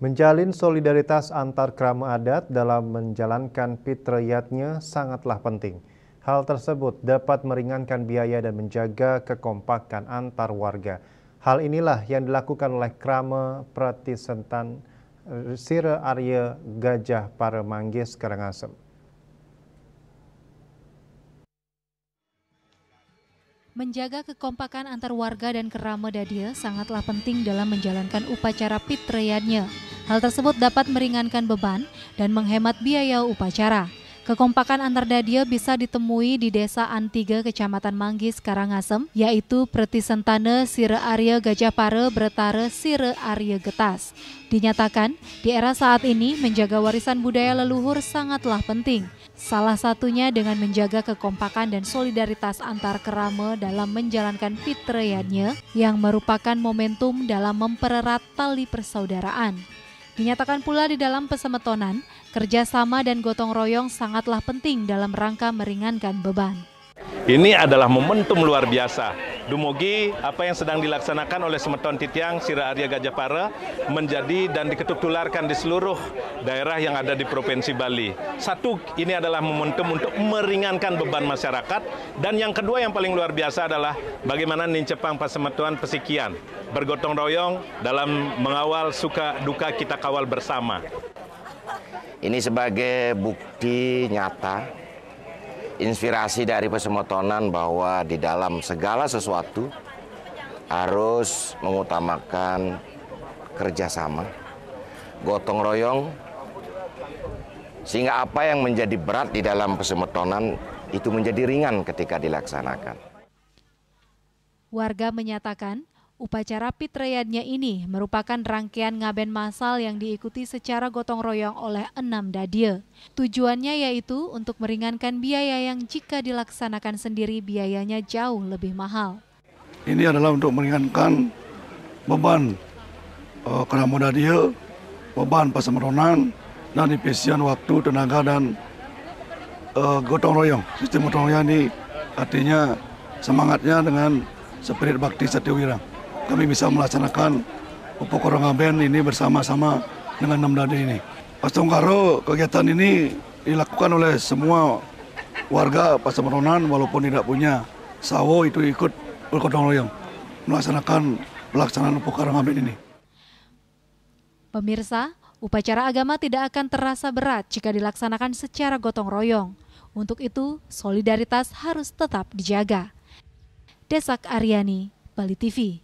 Menjalin solidaritas antar kerama adat dalam menjalankan fitriyatnya sangatlah penting. Hal tersebut dapat meringankan biaya dan menjaga kekompakan antar warga. Hal inilah yang dilakukan oleh Krama Pratisentan Sire Arya Gajah Para Manggis Karangasem. Menjaga kekompakan antar warga dan kerama dadia sangatlah penting dalam menjalankan upacara fitriyatnya. Hal tersebut dapat meringankan beban dan menghemat biaya upacara. Kekompakan antar dadia bisa ditemui di Desa Antiga, Kecamatan Manggis, Karangasem, yaitu Pratisentane Sire Arya Gajah Para Bretare Sire Arya Getas. Dinyatakan, di era saat ini menjaga warisan budaya leluhur sangatlah penting. Salah satunya dengan menjaga kekompakan dan solidaritas antar kerama dalam menjalankan fitriyatnya yang merupakan momentum dalam mempererat tali persaudaraan. Dinyatakan pula di dalam pesemetonan, kerjasama dan gotong royong sangatlah penting dalam rangka meringankan beban. Ini adalah momentum luar biasa. Dumugi apa yang sedang dilaksanakan oleh Semeton Titiang Sire Arya Gajah Para menjadi dan diketuk-tularkan di seluruh daerah yang ada di Provinsi Bali. Satu, ini adalah momentum untuk meringankan beban masyarakat. Dan yang kedua yang paling luar biasa adalah bagaimana Nincepang Pasemetuan Pesikian bergotong royong dalam mengawal suka duka kita kawal bersama. Ini sebagai bukti nyata, inspirasi dari pesemetonan bahwa di dalam segala sesuatu harus mengutamakan kerjasama, gotong royong, sehingga apa yang menjadi berat di dalam pesemetonan itu menjadi ringan ketika dilaksanakan. Warga menyatakan, upacara fitriyatnya ini merupakan rangkaian ngaben massal yang diikuti secara gotong royong oleh 6 dadia. Tujuannya yaitu untuk meringankan biaya yang jika dilaksanakan sendiri biayanya jauh lebih mahal. Ini adalah untuk meringankan beban kerama dadia, beban pasemetonan, dan efisien waktu, tenaga, dan gotong royong. Sistem gotong royong ini artinya semangatnya dengan spirit bakti Satiwirang. Kami bisa melaksanakan upacara ngaben ini bersama-sama dengan 6 dadia ini. Pastonggaro, kegiatan ini dilakukan oleh semua warga Pasemetonan walaupun tidak punya sawo itu ikut bergotong royong melaksanakan pelaksanaan upacara ngaben ini. Pemirsa, upacara agama tidak akan terasa berat jika dilaksanakan secara gotong royong. Untuk itu, solidaritas harus tetap dijaga. Desak Aryani, Bali TV.